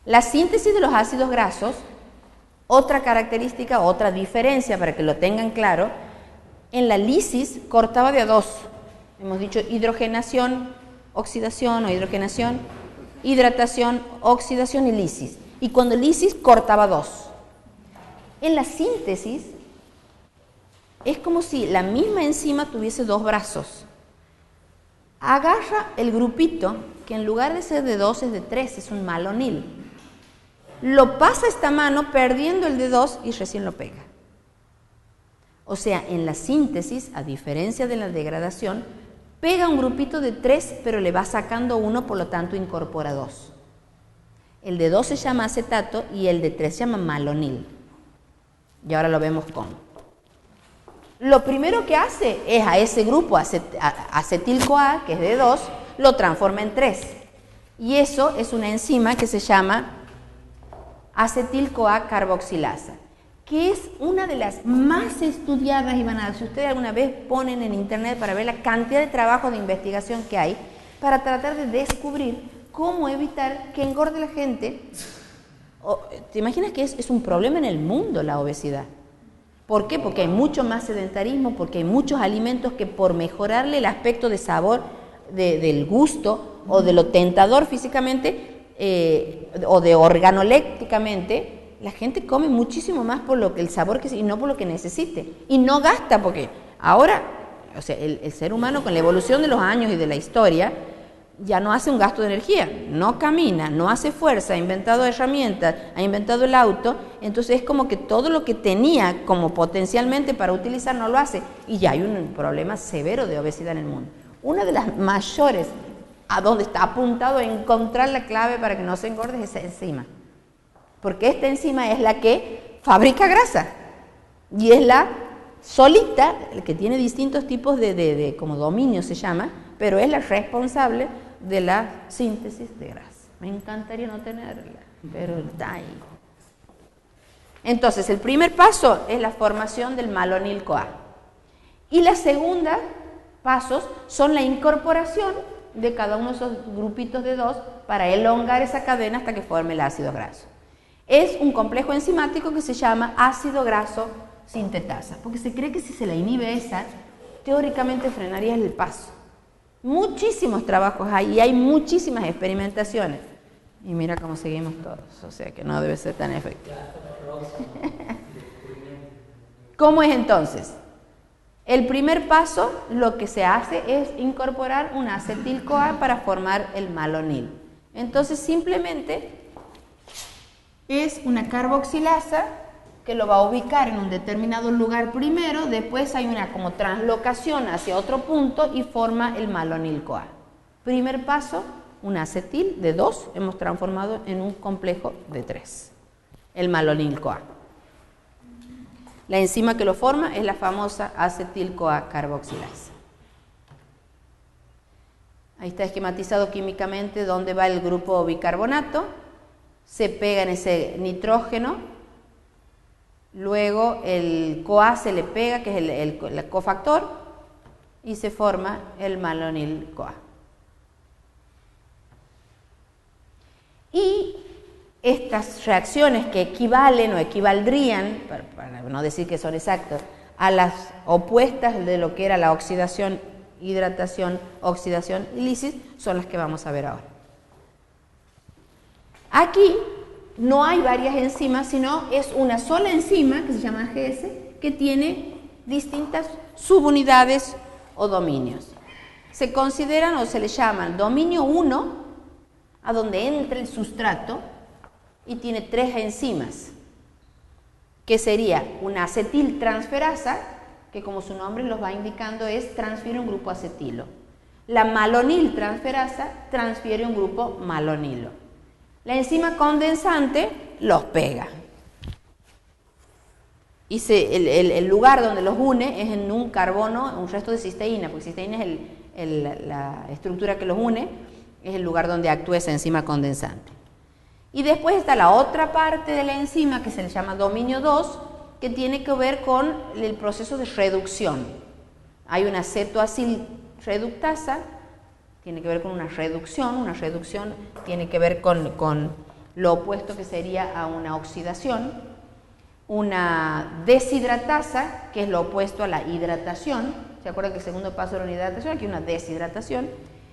La síntesis de los ácidos grasos, otra característica, otra diferencia para que lo tengan claro, en la lisis cortaba de a dos. Hemos dicho hidrogenación, oxidación o hidrogenación, hidratación, oxidación y lisis. Y cuando lisis cortaba dos. En la síntesis es como si la misma enzima tuviese dos brazos. Agarra el grupito, que en lugar de ser de 2 es de 3, es un malonil. Lo pasa a esta mano perdiendo el de 2 y recién lo pega. O sea, en la síntesis, a diferencia de la degradación, pega un grupito de 3, pero le va sacando uno, por lo tanto incorpora 2. El de 2 se llama acetato y el de 3 se llama malonil. Y ahora lo vemos cómo. Lo primero que hace es a ese grupo acetil-CoA, que es de 2, lo transforma en 3. Y eso es una enzima que se llama acetil-CoA carboxilasa, que es una de las más estudiadas, y si ustedes alguna vez ponen en internet para ver la cantidad de trabajo de investigación que hay, para tratar de descubrir cómo evitar que engorde la gente. ¿Te imaginas que es un problema en el mundo la obesidad? ¿Por qué? Porque hay mucho más sedentarismo, porque hay muchos alimentos que por mejorarle el aspecto de sabor, del gusto o de lo tentador físicamente o de organolépticamente, la gente come muchísimo más por lo que el sabor y no por lo que necesite. Y no gasta, porque ahora, o sea, el ser humano con la evolución de los años y de la historia ya no hace un gasto de energía, no camina, no hace fuerza, ha inventado herramientas, ha inventado el auto, entonces es como que todo lo que tenía como potencialmente para utilizar no lo hace, y ya hay un problema severo de obesidad en el mundo. Una de las mayores, a donde está apuntado a encontrar la clave para que no se engorde, es esa enzima, porque esta enzima es la que fabrica grasa, y es la solita, que tiene distintos tipos de como dominio se llama, pero es la responsable de la síntesis de grasa. Me encantaría no tenerla, pero está ahí. Entonces, el primer paso es la formación del malonil-CoA. Y la segunda pasos son la incorporación de cada uno de esos grupitos de 2 para elongar esa cadena hasta que forme el ácido graso. Es un complejo enzimático que se llama ácido graso sintetasa, porque se cree que si se la inhibe esa, teóricamente frenaría el paso. Muchísimos trabajos hay y hay muchísimas experimentaciones. Y mira cómo seguimos todos, o sea que no debe ser tan efectivo. ¿Cómo es entonces? El primer paso, lo que se hace es incorporar un acetil-CoA para formar el malonil. Entonces simplemente es una carboxilasa que lo va a ubicar en un determinado lugar primero, después hay una como translocación hacia otro punto y forma el malonil-CoA. Primer paso, un acetil de 2 hemos transformado en un complejo de 3, el malonil-CoA. La enzima que lo forma es la famosa acetil-CoA carboxilasa. Ahí está esquematizado químicamente dónde va el grupo bicarbonato, se pega en ese nitrógeno. Luego el CoA se le pega, que es el cofactor, y se forma el malonil-CoA. Y estas reacciones que equivalen o equivaldrían, para no decir que son exactos, a las opuestas de lo que era la oxidación, hidratación, oxidación y lisis, son las que vamos a ver ahora. Aquí no hay varias enzimas, sino es una sola enzima que se llama AGS, que tiene distintas subunidades o dominios. Se consideran o se le llaman dominio 1, a donde entra el sustrato y tiene 3 enzimas, que sería una acetiltransferasa, que como su nombre los va indicando transfiere un grupo acetilo. La maloniltransferasa transfiere un grupo malonilo. La enzima condensante los pega. Y el lugar donde los une es en un carbono, un resto de cisteína, porque cisteína es la estructura que los une, es el lugar donde actúa esa enzima condensante. Y después está la otra parte de la enzima que se le llama dominio 2, que tiene que ver con el proceso de reducción. Hay una cetoacil reductasa, tiene que ver con una reducción tiene que ver con lo opuesto que sería a una oxidación, una deshidratasa, que es lo opuesto a la hidratación. ¿Se acuerdan que el segundo paso era una hidratación? Aquí una deshidratación.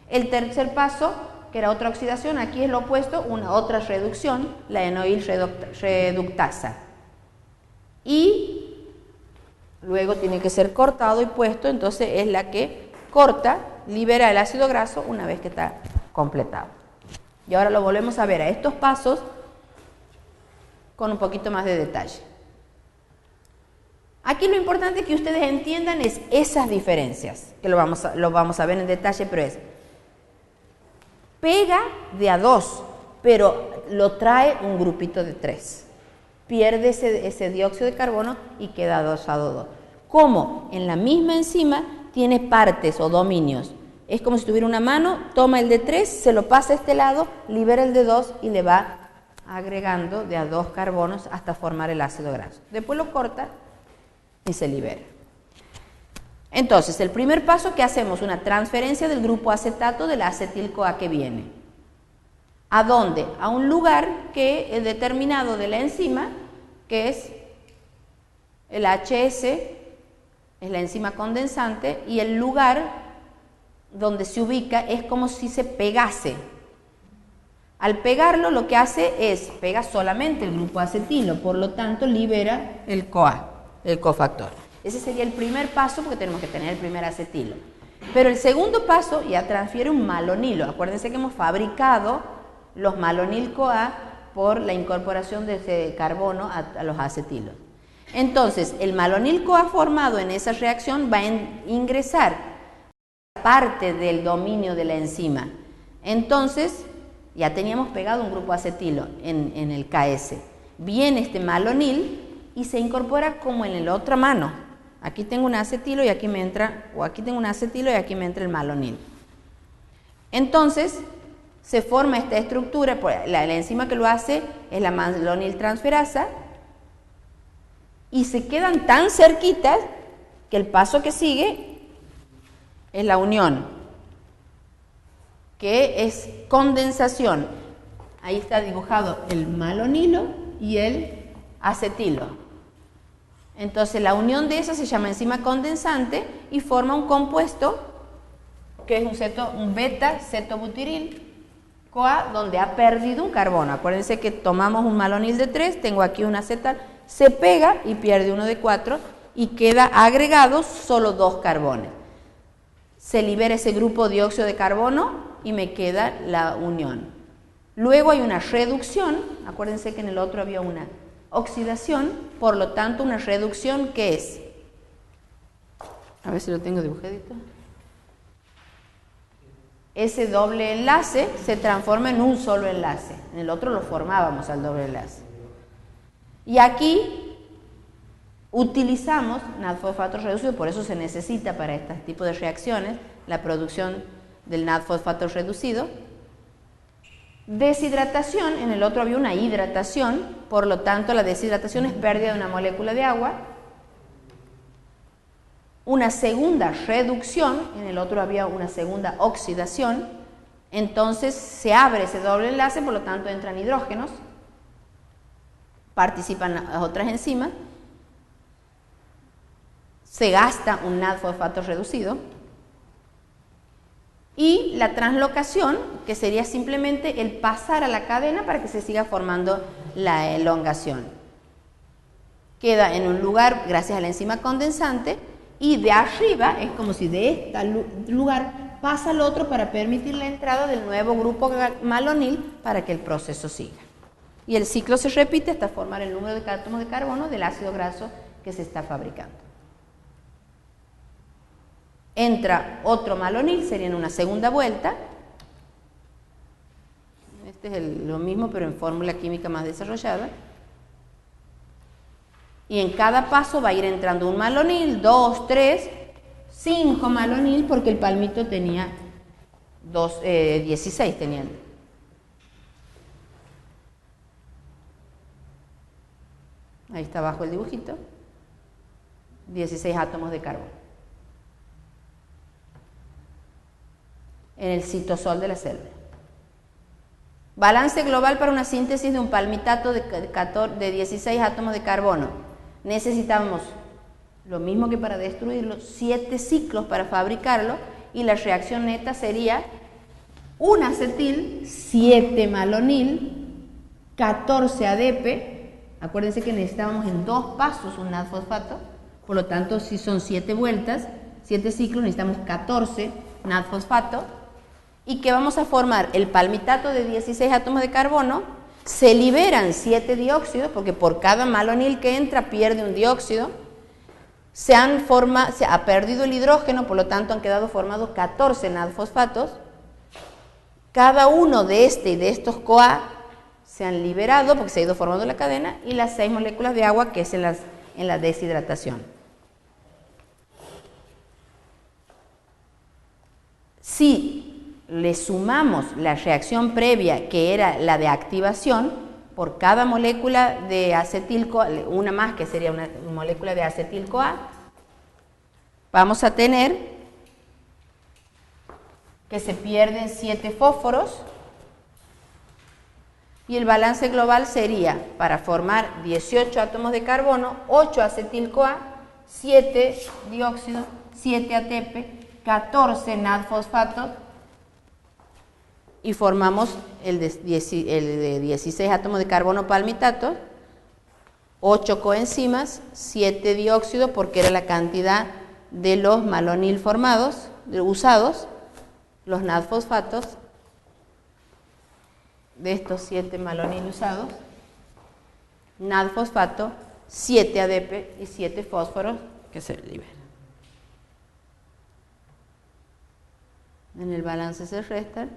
El tercer paso, que era otra oxidación, aquí es lo opuesto, una otra reducción, la enoil reductasa. Y luego tiene que ser cortado y puesto, entonces es la que corta, libera el ácido graso una vez que está completado. Y ahora lo volvemos a ver a estos pasos con un poquito más de detalle. Aquí lo importante que ustedes entiendan es esas diferencias, que lo vamos a ver en detalle, pero es pega de a 2, pero lo trae un grupito de 3. Pierde ese dióxido de carbono y queda adosado 2. Como en la misma enzima tiene partes o dominios. Es como si tuviera una mano, toma el de 3, se lo pasa a este lado, libera el de 2 y le va agregando de a 2 carbonos hasta formar el ácido graso. Después lo corta y se libera. Entonces, el primer paso que hacemos, una transferencia del grupo acetato de la acetil-CoA que viene. ¿A dónde? A un lugar que es determinado de la enzima, que es el HS, es la enzima condensante, y el lugar donde se ubica es como si se pegase. Al pegarlo lo que hace es, pega solamente el grupo acetilo, por lo tanto libera el CoA, el cofactor. Ese sería el primer paso porque tenemos que tener el primer acetilo. Pero el segundo paso ya transfiere un malonilo. Acuérdense que hemos fabricado los malonil-CoA por la incorporación de ese carbono a los acetilos. Entonces, el malonil-CoA formado en esa reacción va a ingresar parte del dominio de la enzima. Entonces, ya teníamos pegado un grupo acetilo en el KS. Viene este malonil y se incorpora como en la otra mano. Aquí tengo un acetilo y aquí me entra, o aquí tengo un acetilo y aquí me entra el malonil. Entonces, se forma esta estructura, la enzima que lo hace es la malonil transferasa, y se quedan tan cerquitas que el paso que sigue es la unión, que es condensación. Ahí está dibujado el malonilo y el acetilo. Entonces la unión de eso se llama enzima condensante y forma un compuesto que es un beta-cetobutiril CoA, donde ha perdido un carbono. Acuérdense que tomamos un malonil de 3, tengo aquí un acetal, se pega y pierde uno de 4 y queda agregado solo 2 carbones. Se libera ese grupo de dióxido de carbono y me queda la unión. Luego hay una reducción, acuérdense que en el otro había una oxidación, por lo tanto una reducción que es, a ver si lo tengo dibujadito, ese doble enlace se transforma en un solo enlace, en el otro lo formábamos al doble enlace. Y aquí utilizamos NAD-fosfato reducido, por eso se necesita para este tipo de reacciones la producción del NAD-fosfato reducido. Deshidratación, en el otro había una hidratación, por lo tanto la deshidratación es pérdida de una molécula de agua. Una segunda reducción, en el otro había una segunda oxidación, entonces se abre ese doble enlace, por lo tanto entran hidrógenos, participan las otras enzimas, se gasta un NAD-fosfato reducido, y la translocación, que sería simplemente el pasar a la cadena para que se siga formando la elongación. Queda en un lugar gracias a la enzima condensante y de arriba es como si de este lugar pasa al otro para permitir la entrada del nuevo grupo malonil para que el proceso siga. Y el ciclo se repite hasta formar el número de átomos de carbono del ácido graso que se está fabricando. Entra otro malonil, sería en una segunda vuelta. Este es lo mismo, pero en fórmula química más desarrollada. Y en cada paso va a ir entrando un malonil, 2, 3, 5 malonil, porque el palmito tenía 16 tenían. Ahí está abajo el dibujito. 16 átomos de carbono. En el citosol de la célula. Balance global para una síntesis de un palmitato de 16 átomos de carbono. Necesitamos lo mismo que para destruirlo, 7 ciclos para fabricarlo, y la reacción neta sería un acetil, 7 malonil, 14 ADP. Acuérdense que necesitábamos en 2 pasos un NADFosfato, por lo tanto, si son 7 vueltas, 7 ciclos, necesitamos 14 NADFosfato, y que vamos a formar el palmitato de 16 átomos de carbono. Se liberan 7 dióxidos, porque por cada malonil que entra pierde un dióxido. Se ha perdido el hidrógeno, por lo tanto han quedado formados 14 NADFosfatos. Cada uno de este y de estos CoA se han liberado porque se ha ido formando la cadena, y las 6 moléculas de agua, que es en la deshidratación. Si le sumamos la reacción previa, que era la de activación, por cada molécula de acetil-CoA, una más que sería una molécula de acetil-CoA, vamos a tener que se pierden 7 fósforos, y el balance global sería, para formar 18 átomos de carbono, 8 acetil-CoA, 7 dióxidos, 7 ATP, 14 NADFosfatos, y formamos el de 16 átomos de carbono palmitato, 8 coenzimas, 7 dióxidos, porque era la cantidad de los malonil formados, usados, los NADFosfatos, de estos 7 malonil usados, NADFosfato, 7 ADP y 7 fósforos que se liberan. En el balance se restan.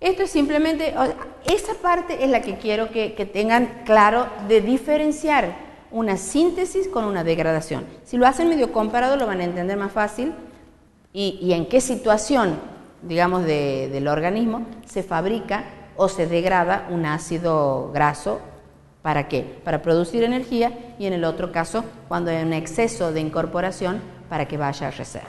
Esto es simplemente, esa parte es la que quiero que tengan claro, de diferenciar una síntesis con una degradación. Si lo hacen medio comparado lo van a entender más fácil, y en qué situación, digamos, del organismo se fabrica o se degrada un ácido graso. ¿Para qué? Para producir energía, y en el otro caso, cuando hay un exceso de incorporación, para que vaya a reserva.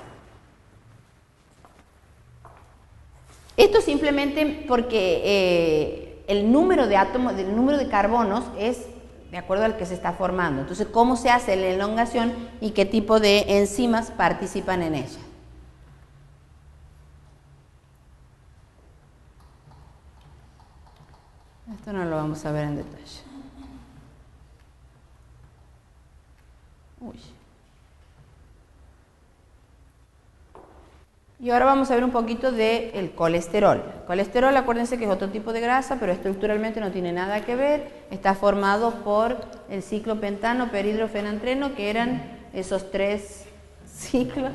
Esto simplemente porque el número de átomos, el número de carbonos es de acuerdo al que se está formando. Entonces, ¿cómo se hace la elongación y qué tipo de enzimas participan en ella? Esto no lo vamos a ver en detalle. Uy. Y ahora vamos a ver un poquito del colesterol. El colesterol, acuérdense que es otro tipo de grasa, pero estructuralmente no tiene nada que ver. Está formado por el ciclopentano, perhidrofenantreno, que eran esos 3 ciclos.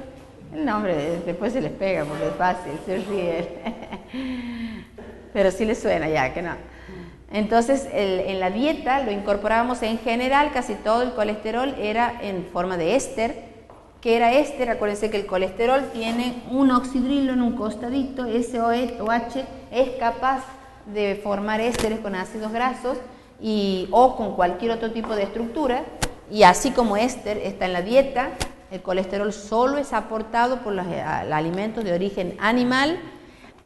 El nombre después se les pega porque es fácil, se ríen. Pero sí les suena ya, que no. Entonces, en la dieta lo incorporábamos en general, casi todo el colesterol era en forma de éster. ¿Qué era éster? Acuérdense que el colesterol tiene un oxidrilo en un costadito, SOH es capaz de formar ésteres con ácidos grasos o con cualquier otro tipo de estructura, y así como éster está en la dieta, el colesterol solo es aportado por los alimentos de origen animal,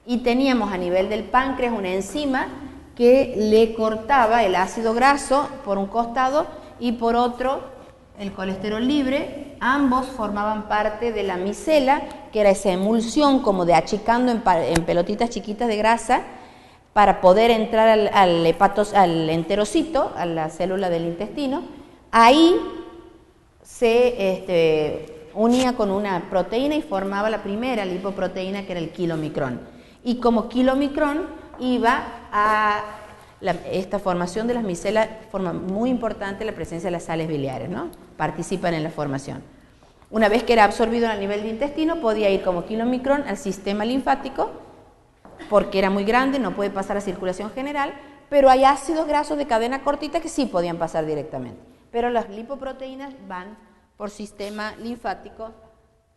y teníamos a nivel del páncreas una enzima que le cortaba el ácido graso por un costado y por otro el colesterol libre. Ambos formaban parte de la micela, que era esa emulsión como de achicando en pelotitas chiquitas de grasa para poder entrar al enterocito, a la célula del intestino. Ahí se unía con una proteína y formaba la primera lipoproteína, que era el kilomicrón. Y como kilomicrón iba a esta formación de las micelas, forma muy importante la presencia de las sales biliares, ¿no? Participan en la formación. Una vez que era absorbido a nivel de intestino, podía ir como kilomicrón al sistema linfático, porque era muy grande, no puede pasar a circulación general, pero hay ácidos grasos de cadena cortita que sí podían pasar directamente. Pero las lipoproteínas van por sistema linfático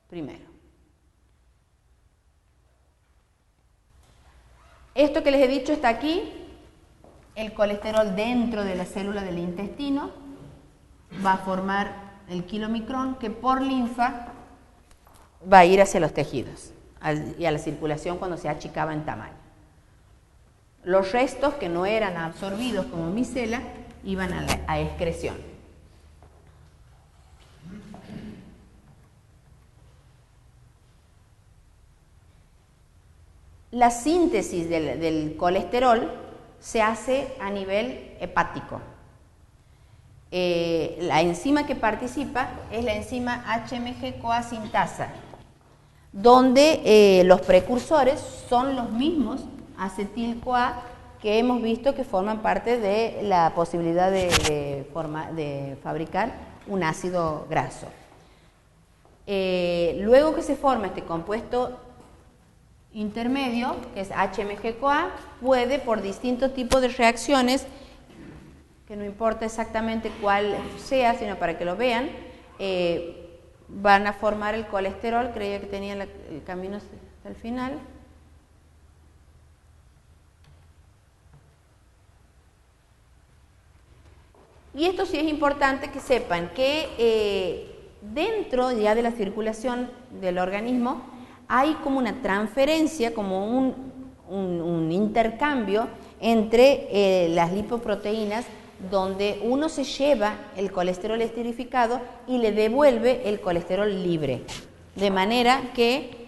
primero. Esto que les he dicho está aquí, el colesterol dentro de la célula del intestino va a formar el kilomicrón, que por linfa va a ir hacia los tejidos. y a la circulación cuando se achicaba en tamaño. Los restos que no eran absorbidos como micela iban a excreción. La síntesis del colesterol se hace a nivel hepático. La enzima que participa es la enzima HMG-CoA sintasa, donde los precursores son los mismos acetil-CoA que hemos visto que forman parte de la posibilidad de fabricar un ácido graso. Luego que se forma este compuesto intermedio, que es HMG-CoA, puede, por distintos tipos de reacciones, que no importa exactamente cuál sea, sino para que lo vean, van a formar el colesterol. Creía que tenía el camino hasta el final. Y esto sí es importante que sepan que dentro ya de la circulación del organismo hay como una transferencia, como un intercambio entre las lipoproteínas, donde uno se lleva el colesterol esterificado y le devuelve el colesterol libre. De manera que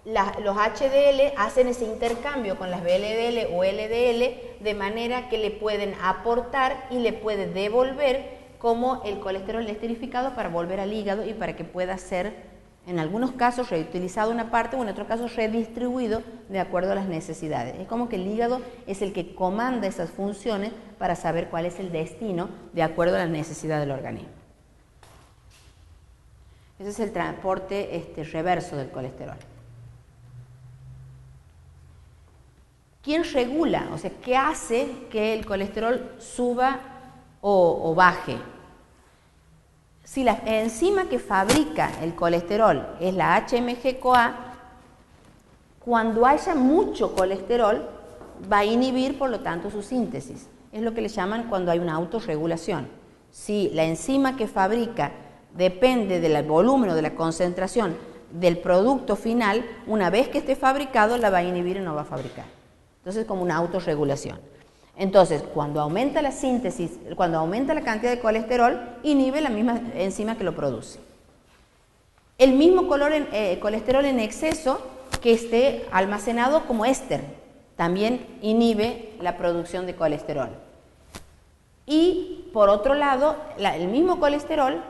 los HDL hacen ese intercambio con las VLDL o LDL, de manera que le pueden aportar y le puede devolver como el colesterol esterificado para volver al hígado y para que pueda ser, en algunos casos, reutilizado una parte o en otros casos redistribuido de acuerdo a las necesidades. Es como que el hígado es el que comanda esas funciones para saber cuál es el destino de acuerdo a las necesidades del organismo. Ese es el transporte reverso del colesterol. ¿Quién regula? O sea, ¿qué hace que el colesterol suba o baje? Si la enzima que fabrica el colesterol es la HMG-CoA, cuando haya mucho colesterol va a inhibir, por lo tanto, su síntesis. Es lo que le llaman cuando hay una autorregulación. Si la enzima que fabrica depende del volumen o de la concentración del producto final, una vez que esté fabricado la va a inhibir y no va a fabricar. Entonces, como una autorregulación. Entonces, cuando aumenta la síntesis, cuando aumenta la cantidad de colesterol, inhibe la misma enzima que lo produce. El mismo colesterol en exceso que esté almacenado como éster también inhibe la producción de colesterol. Y por otro lado, el mismo colesterol,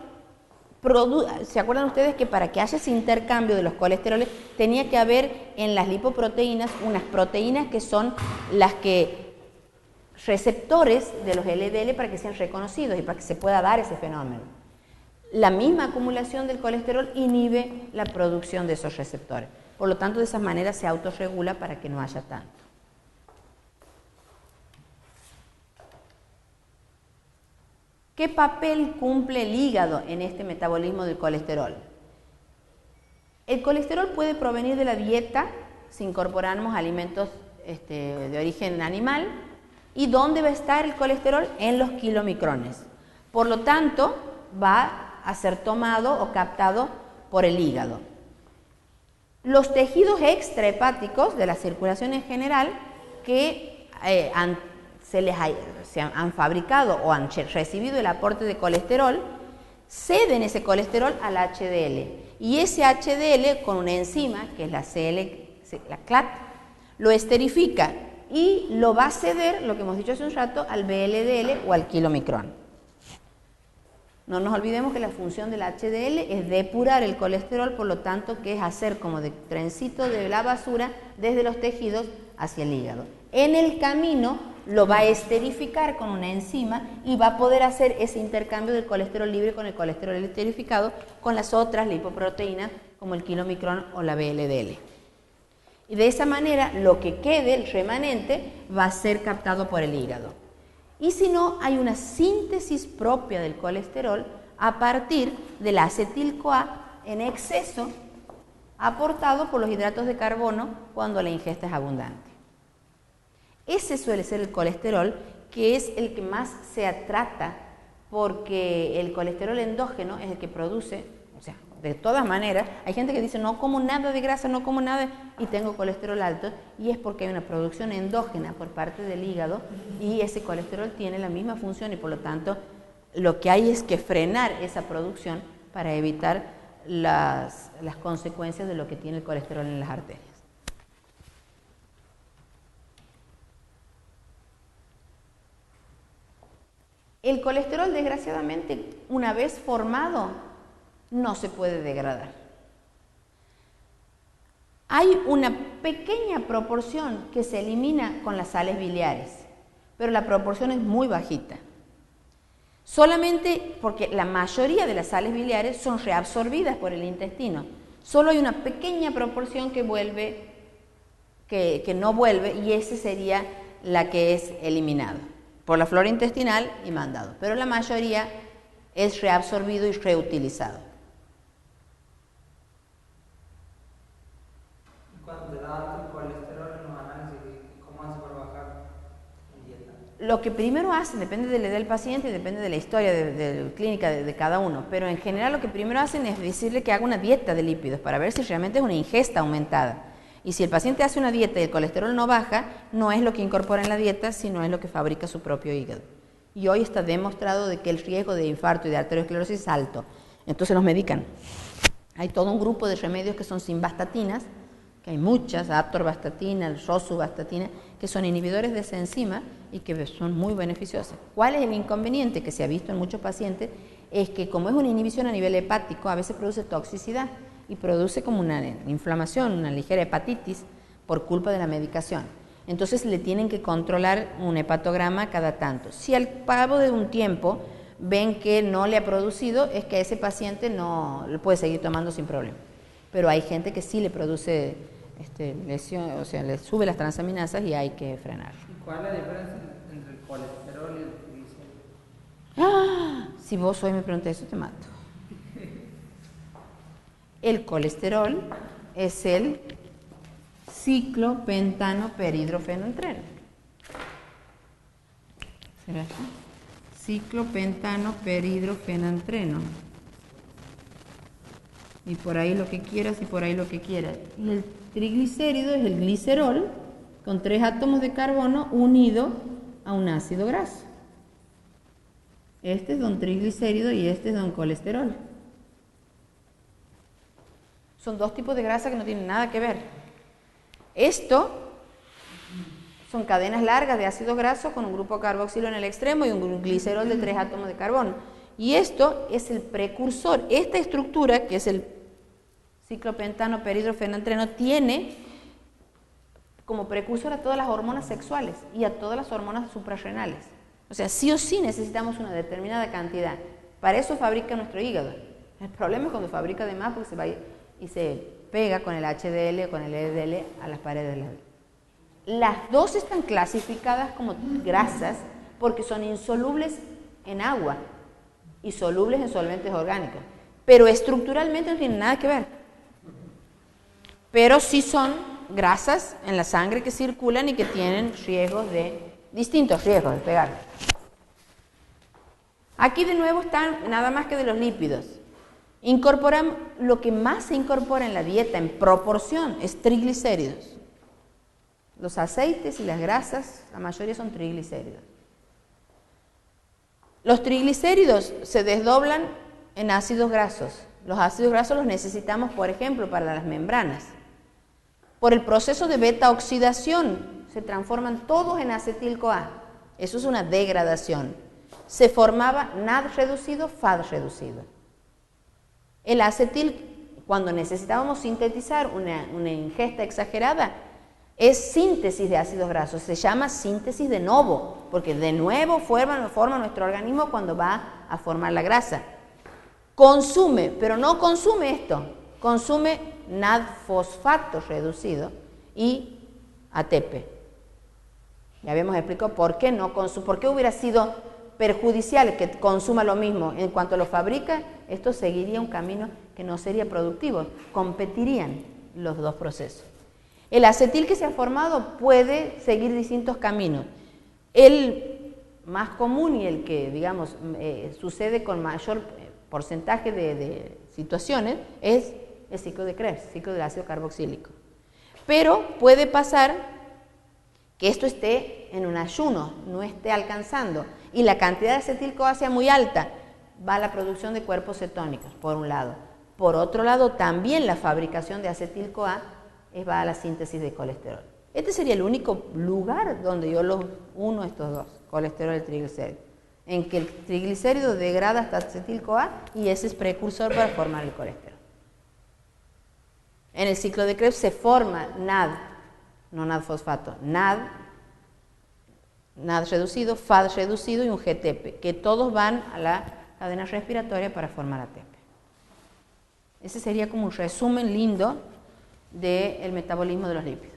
¿se acuerdan ustedes que para que haya ese intercambio de los colesteroles tenía que haber en las lipoproteínas unas proteínas que son las que receptores de los LDL para que sean reconocidos y para que se pueda dar ese fenómeno? La misma acumulación del colesterol inhibe la producción de esos receptores. Por lo tanto, de esa manera se autorregula para que no haya tanto. ¿Qué papel cumple el hígado en este metabolismo del colesterol? El colesterol puede provenir de la dieta si incorporamos alimentos de origen animal. ¿Y dónde va a estar el colesterol? En los kilomicrones. Por lo tanto, va a ser tomado o captado por el hígado. Los tejidos extrahepáticos de la circulación en general que se han fabricado o han recibido el aporte de colesterol, ceden ese colesterol al HDL. Y ese HDL, con una enzima, que es la CLAT, lo esterifica y lo va a ceder, lo que hemos dicho hace un rato, al VLDL o al kilomicrón. No nos olvidemos que la función del HDL es depurar el colesterol, por lo tanto que es hacer como de trencito de la basura desde los tejidos hacia el hígado. En el camino lo va a esterificar con una enzima y va a poder hacer ese intercambio del colesterol libre con el colesterol esterificado con las otras lipoproteínas como el kilomicrón o la VLDL. Y de esa manera lo que quede, el remanente, va a ser captado por el hígado. Y si no, hay una síntesis propia del colesterol a partir del acetil-CoA en exceso aportado por los hidratos de carbono cuando la ingesta es abundante. Ese suele ser el colesterol, que es el que más se trata, porque el colesterol endógeno es el que produce, o sea, de todas maneras, hay gente que dice no como nada de grasa, no como nada y tengo colesterol alto, y es porque hay una producción endógena por parte del hígado y ese colesterol tiene la misma función y por lo tanto lo que hay es que frenar esa producción para evitar las consecuencias de lo que tiene el colesterol en las arterias. El colesterol, desgraciadamente, una vez formado, no se puede degradar. Hay una pequeña proporción que se elimina con las sales biliares, pero la proporción es muy bajita. Solamente porque la mayoría de las sales biliares son reabsorbidas por el intestino. Solo hay una pequeña proporción que vuelve, que no vuelve, y esa sería la que es eliminada por la flora intestinal y mandado. Pero la mayoría es reabsorbido y reutilizado. Cuando te da alto el colesterol en los análisis, ¿cómo haces para bajar en dieta? Lo que primero hacen, depende de la edad del paciente y depende de la historia de clínica de cada uno, pero en general lo que primero hacen es decirle que haga una dieta de lípidos para ver si realmente es una ingesta aumentada. Y si el paciente hace una dieta y el colesterol no baja, no es lo que incorpora en la dieta, sino es lo que fabrica su propio hígado. Y hoy está demostrado de que el riesgo de infarto y de arteriosclerosis es alto. Entonces los medican. Hay todo un grupo de remedios que son simvastatinas, que hay muchas, atorvastatina, rosuvastatina, que son inhibidores de esa enzima y que son muy beneficiosas. ¿Cuál es el inconveniente que se ha visto en muchos pacientes? Es que como es una inhibición a nivel hepático, a veces produce toxicidad y produce como una inflamación, una ligera hepatitis por culpa de la medicación. Entonces le tienen que controlar un hepatograma cada tanto. Si al cabo de un tiempo ven que no le ha producido, es que ese paciente no lo puede seguir tomando sin problema. Pero hay gente que sí le produce lesión, o sea, le sube las transaminasas y hay que frenar. ¿Y cuál es la diferencia entre el colesterol y el triglicérido? ¡Ah! Si vos hoy me preguntas eso, te mato. El colesterol es el ciclopentanoperidrofenantreno. ¿Será así? Ciclopentanoperidrofenantreno. Y por ahí lo que quieras y por ahí lo que quieras. Y el triglicérido es el glicerol con 3 átomos de carbono unido a un ácido graso. Este es de un triglicérido y este es de un colesterol. Son dos tipos de grasa que no tienen nada que ver. Esto son cadenas largas de ácido graso con un grupo carboxilo en el extremo y un glicerol de 3 átomos de carbono. Y esto es el precursor. Esta estructura, que es el ciclopentanoperidrofenantreno, tiene como precursor a todas las hormonas sexuales y a todas las hormonas suprarrenales. O sea, sí o sí necesitamos una determinada cantidad. Para eso fabrica nuestro hígado. El problema es cuando fabrica de más porque se va y se pega con el HDL o con el LDL a las paredes. Las dos están clasificadas como grasas porque son insolubles en agua y solubles en solventes orgánicos, pero estructuralmente no tienen nada que ver. Pero sí son grasas en la sangre que circulan y que tienen distintos riesgos de pegar. Aquí de nuevo están nada más que de los lípidos. Lo que más se incorpora en la dieta en proporción es triglicéridos. Los aceites y las grasas, la mayoría son triglicéridos. Los triglicéridos se desdoblan en ácidos grasos. Los ácidos grasos los necesitamos, por ejemplo, para las membranas. Por el proceso de beta-oxidación se transforman todos en acetil-CoA. Eso es una degradación. Se formaba NAD reducido, FAD reducido. El acetil, cuando necesitábamos sintetizar una ingesta exagerada, es síntesis de ácidos grasos, se llama síntesis de novo, porque de nuevo forma nuestro organismo cuando va a formar la grasa. Consume, pero no consume esto, consume NAD-fosfato reducido y ATP. Ya habíamos explicado por qué no consume, por qué hubiera sido perjudicial que consuma lo mismo. En cuanto lo fabrica, esto seguiría un camino que no sería productivo, competirían los dos procesos. El acetil que se ha formado puede seguir distintos caminos. El más común y el que, digamos, sucede con mayor porcentaje de situaciones es el ciclo de Krebs, ciclo del ácido carboxílico. Pero puede pasar que esto esté en un ayuno, no esté alcanzando, y la cantidad de acetil-CoA sea muy alta, va a la producción de cuerpos cetónicos, por un lado. Por otro lado, también la fabricación de acetil-CoA va a la síntesis de colesterol. Este sería el único lugar donde yo los uno estos dos, colesterol y triglicéridos, en que el triglicérido degrada hasta acetil-CoA y ese es precursor para formar el colesterol. En el ciclo de Krebs se forma NAD, no NAD-fosfato, NAD reducido, FAD reducido y un GTP, que todos van a la cadena respiratoria para formar ATP. Ese sería como un resumen lindo del metabolismo de los lípidos.